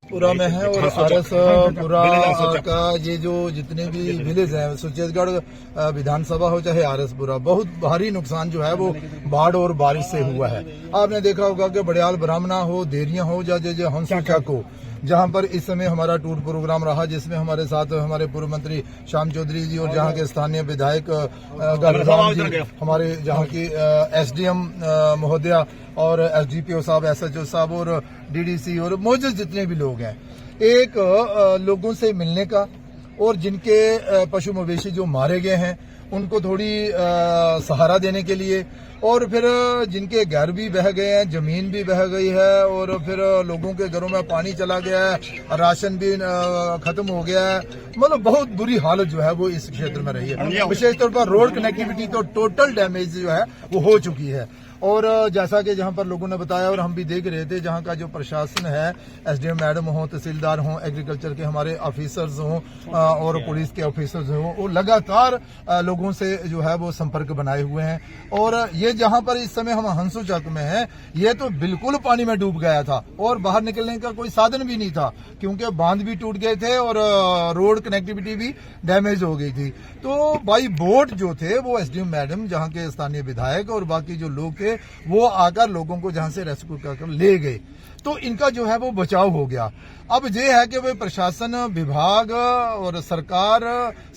पुरा में है और आरएस पुरा का ये जो जितने भी विलेज हैं सुचेतगढ़ विधानसभा हो चाहे आरएस पुरा, बहुत भारी नुकसान जो है वो बाढ़ और बारिश से हुआ है। आपने देखा होगा कि बड़ियाल ब्राह्मणा हो, देरिया हो या जो हंसुचा को, जहां पर इस समय हमारा टूर प्रोग्राम रहा जिसमें हमारे साथ हमारे पूर्व मंत्री श्याम चौधरी जी और जहां के स्थानीय विधायक गढ़राम जी, हमारे जहां की एसडीएम महोदया और एसडीपीओ साहब, एसएचओ साहब और डीडीसी और मौजूद जितने भी लोग हैं, एक लोगों से मिलने का और जिनके पशु मवेशी जो मारे गए हैं उनको थोड़ी सहारा देने के लिए, और फिर जिनके घर भी बह गए हैं, जमीन भी बह गई है और फिर लोगों के घरों में पानी चला गया है, राशन भी खत्म हो गया है। मतलब बहुत बुरी हालत जो है वो इस क्षेत्र में रही है। विशेष तौर पर रोड कनेक्टिविटी तो टोटल डैमेज जो है वो हो चुकी है। और जैसा कि जहां पर लोगों ने बताया और हम भी देख रहे थे, जहां का जो प्रशासन है, एसडीएम मैडम हो, तहसीलदार हो, एग्रीकल्चर के हमारे ऑफिसर्स हों और पुलिस के ऑफिसर्स हों, वो लगातार लोगों से जो है वो संपर्क बनाए हुए हैं। और ये जहां पर इस समय हम हंसुचक में हैं, ये तो बिल्कुल पानी में डूब गया था और बाहर निकलने का कोई साधन भी नहीं था, क्योंकि बांध भी टूट गए थे और रोड कनेक्टिविटी भी डैमेज हो गई थी। तो बाई बोट जो थे वो एसडीएम मैडम, जहां के स्थानीय विधायक और बाकी जो लोग थे, वो आकर लोगों को जहां से रेस्क्यू कर ले गए, तो इनका जो है वो बचाव हो गया। अब ये है कि वे प्रशासन विभाग और सरकार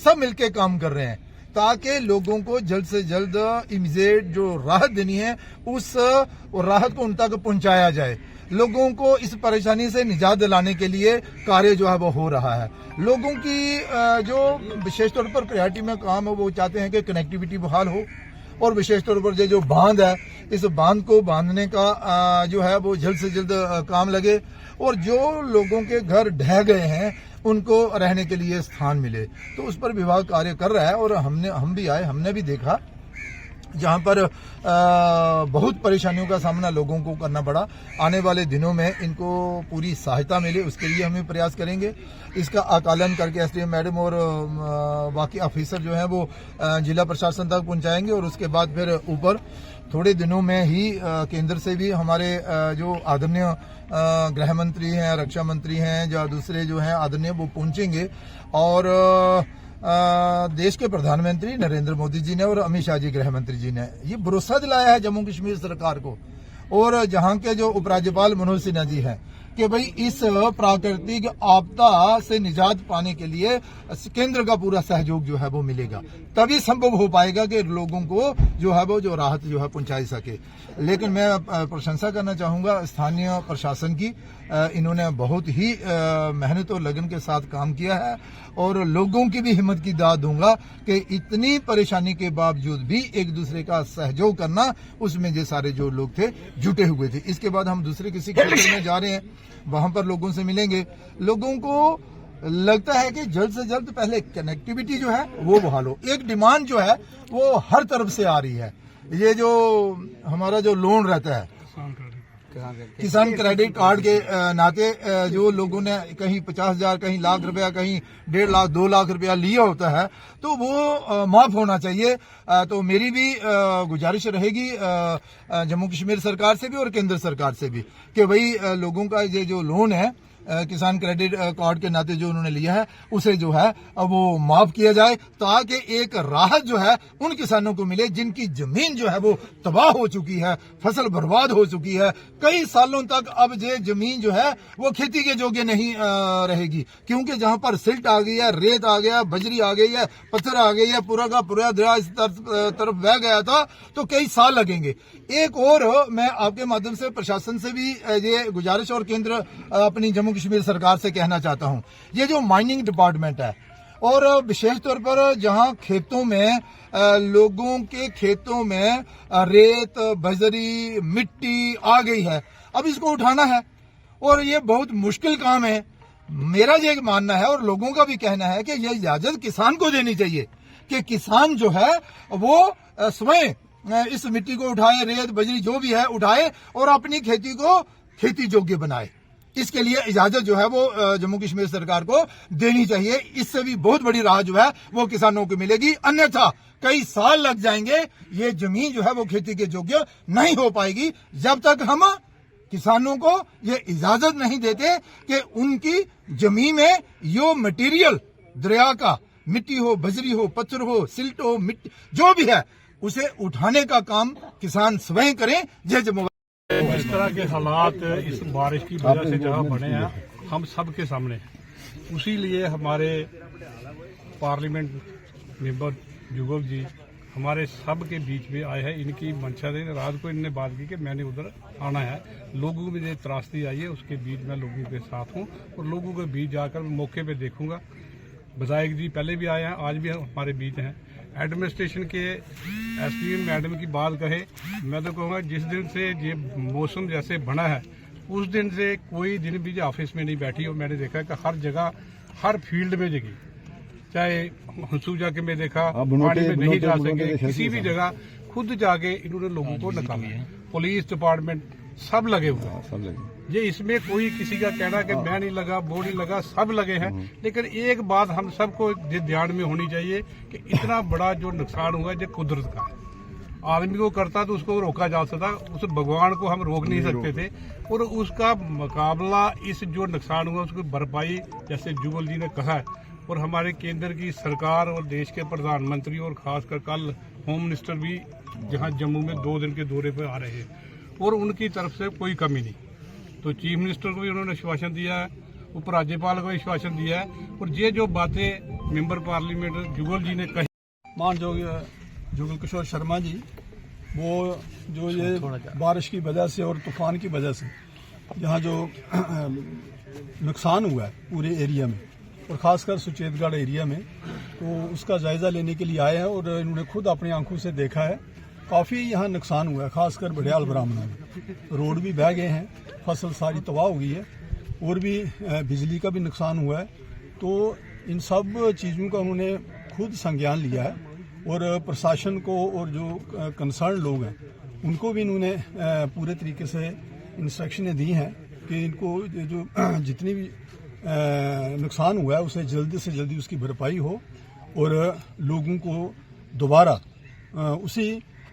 सब मिलके काम कर रहे हैं ताकि लोगों को जल्द से जल्द इमीडिएट जो राहत देनी है उस राहत को उन तक पहुंचाया जाए। लोगों को इस परेशानी से निजात दिलाने के लिए कार्य जो है वो हो रहा है। लोगों की जो विशेष तौर पर प्रायोरिटी में काम है, वो चाहते हैं कि कनेक्टिविटी बहाल हो और विशेष तौर पर जो बांध है, इस बांध को बांधने का जो है वो जल्द से जल्द काम लगे और जो लोगों के घर ढह गए हैं उनको रहने के लिए स्थान मिले। तो उस पर विभाग कार्य कर रहा है और हम भी आए, हमने भी देखा जहां पर बहुत परेशानियों का सामना लोगों को करना पड़ा। आने वाले दिनों में इनको पूरी सहायता मिले उसके लिए हम प्रयास करेंगे। इसका आकलन करके एसडीएम मैडम और बाकी ऑफिसर जो हैं वो जिला प्रशासन तक पहुंचाएंगे और उसके बाद फिर ऊपर थोड़े दिनों में ही केंद्र से भी हमारे जो आदरणीय गृह मंत्री हैं, रक्षा मंत्री हैं या दूसरे जो हैं आदरणीय, वो पहुंचेंगे और देश के प्रधानमंत्री नरेंद्र मोदी जी ने और अमित शाह जी गृह मंत्री जी ने ये भरोसा दिलाया है जम्मू कश्मीर सरकार को और जहां के जो उपराज्यपाल मनोज सिन्हा जी हैं कि भाई इस प्राकृतिक आपदा से निजात पाने के लिए केंद्र का पूरा सहयोग जो है वो मिलेगा, तभी संभव हो पाएगा कि लोगों को जो है वो जो राहत जो है पहुंचाई सके। लेकिन मैं प्रशंसा करना चाहूंगा स्थानीय प्रशासन की, इन्होंने बहुत ही मेहनत और लगन के साथ काम किया है और लोगों की भी हिम्मत की दाद दूंगा कि इतनी परेशानी के बावजूद भी एक दूसरे का सहयोग करना, उसमें ये सारे जो लोग थे जुटे हुए थे। इसके बाद हम दूसरे किसी क्षेत्र में जा रहे हैं, वहां पर लोगों से मिलेंगे। लोगों को लगता है कि जल्द से जल्द पहले कनेक्टिविटी जो है वो बहाल हो। एक डिमांड जो है वो हर तरफ से आ रही है, ये जो हमारा जो लोन रहता है किसान क्रेडिट कार्ड के नाते, जो लोगों ने कहीं 50,000, कहीं लाख रुपया, कहीं 1.5 लाख 2 लाख रुपया लिया होता है, तो वो माफ होना चाहिए। तो मेरी भी गुजारिश रहेगी जम्मू कश्मीर सरकार से भी और केंद्र सरकार से भी कि भाई लोगों का ये जो लोन है किसान क्रेडिट कार्ड के नाते जो उन्होंने लिया है उसे जो है वो माफ किया जाए, ताकि एक राहत जो है उन किसानों को मिले जिनकी जमीन जो है वो तबाह हो चुकी है, फसल बर्बाद हो चुकी है। कई सालों तक अब ये जमीन जो है वो खेती के योग्य नहीं रहेगी, क्योंकि जहां पर सिल्ट आ गई है, रेत आ गया, बजरी आ गई है, पत्थर आ गई है, पूरा का पूरा दरिया इस तरफ बह गया था, तो कई साल लगेंगे। एक और मैं आपके माध्यम से प्रशासन से भी ये गुजारिश और केंद्र अपनी जम्मू कश्मीर सरकार से कहना चाहता हूं, ये जो माइनिंग डिपार्टमेंट है और विशेष तौर पर जहां खेतों में लोगों के खेतों में रेत, बजरी, मिट्टी आ गई है, अब इसको उठाना है और ये बहुत मुश्किल काम है। मेरा ये मानना है और लोगों का भी कहना है कि ये इजाजत किसान को देनी चाहिए कि किसान जो है वो स्वयं इस मिट्टी को उठाए, रेत बजरी जो भी है उठाए और अपनी खेती को खेती योग्य बनाए। इसके लिए इजाजत जो है वो जम्मू कश्मीर सरकार को देनी चाहिए। इससे भी बहुत बड़ी राहत जो है वो किसानों को मिलेगी, अन्यथा कई साल लग जाएंगे, ये जमीन जो है वो खेती के योग्य नहीं हो पाएगी जब तक हम किसानों को ये इजाजत नहीं देते कि उनकी जमीन में यो मटेरियल दरिया का मिट्टी हो, बजरी हो, पत्थर हो, सिल्ट हो, मिट्टी जो भी है उसे उठाने का काम किसान स्वयं करें। जय जमुना। इस तरह के हालात इस बारिश की वजह से जहाँ बने हैं हम सब के सामने हैं। उसी लिए हमारे पार्लियामेंट मेंबर जुगल जी हमारे सब के बीच में आए हैं। इनकी मंशा से रात को इनने बात की कि मैंने उधर आना है, लोगों में जो त्रासदी आई है उसके बीच में लोगों के साथ हूँ और लोगों के बीच जाकर मौके पे देखूंगा। विधायक जी पहले भी आए हैं, आज भी हमारे बीच हैं। एडमिनिस्ट्रेशन के एसपी मैडम की बात कहे, मैं तो कहूँगा जिस दिन से ये मौसम जैसे बना है उस दिन से कोई दिन भी ऑफिस में नहीं बैठी और मैंने देखा कि हर जगह हर फील्ड में जगह, चाहे हंसूजा के में देखा पानी में नहीं जा सके, किसी भी जगह खुद जाके इन्होंने लोगों को निकाला। पुलिस डिपार्टमेंट सब लगे हुए हैं। ये इसमें कोई किसी का कहना कि मैं नहीं लगा, वो नहीं लगा, सब लगे हैं। लेकिन एक बात हम सबको ध्यान में होनी चाहिए कि इतना बड़ा जो नुकसान हुआ है कुदरत का है। आदमी को करता तो उसको रोका जा सकता, उस भगवान को हम रोक नहीं सकते थे और उसका मुकाबला इस जो नुकसान हुआ उसकी भरपाई जैसे जुगल जी ने कहा है और हमारे केंद्र की सरकार और देश के प्रधानमंत्री और खासकर कल होम मिनिस्टर भी जहां जम्मू में 2 दिन के दौरे पर आ रहे हैं और उनकी तरफ से कोई कमी नहीं। तो चीफ मिनिस्टर को भी उन्होंने आश्वासन दिया है, उपराज्यपाल को भी आश्वासन दिया है और ये जो बातें मेंबर पार्लियामेंट जुगल जी ने कही, माननीय जुगल किशोर शर्मा जी, वो जो ये बारिश की वजह से और तूफान की वजह से यहाँ जो नुकसान हुआ है पूरे एरिया में और ख़ासकर सुचेतगढ़ एरिया में, तो उसका जायज़ा लेने के लिए आए हैं और इन्होंने खुद अपनी आंखों से देखा है। काफ़ी यहाँ नुकसान हुआ है, खासकर बड़ियाल ब्राह्मणा में रोड भी बह गए हैं, फसल सारी तबाह हो गई है और भी बिजली का भी नुकसान हुआ है। तो इन सब चीज़ों का उन्होंने खुद संज्ञान लिया है और प्रशासन को और जो कंसर्न लोग हैं उनको भी इन्होंने पूरे तरीके से इंस्ट्रक्शनें दी हैं कि इनको जो जितनी भी नुकसान हुआ है उसे जल्दी से जल्दी उसकी भरपाई हो और लोगों को दोबारा उसी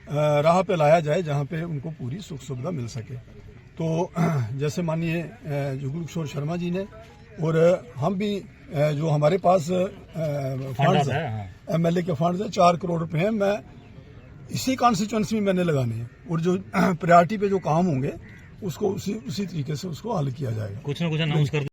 राह पे लाया जाए जहाँ पे उनको पूरी सुख सुविधा मिल सके। तो जैसे माननीय जुगल किशोर शर्मा जी ने और हम भी जो हमारे पास फंड्स हैं, एमएलए के फंड्स हैं 4 करोड़ रुपए हैं, मैं इसी कॉन्स्टिट्यूएंसी में मैंने लगाने हैं और जो प्रायोरिटी पे जो काम होंगे उसको उसी तरीके से उसको हल किया जाएगा। कुछ ना कुछ अनाउंस कर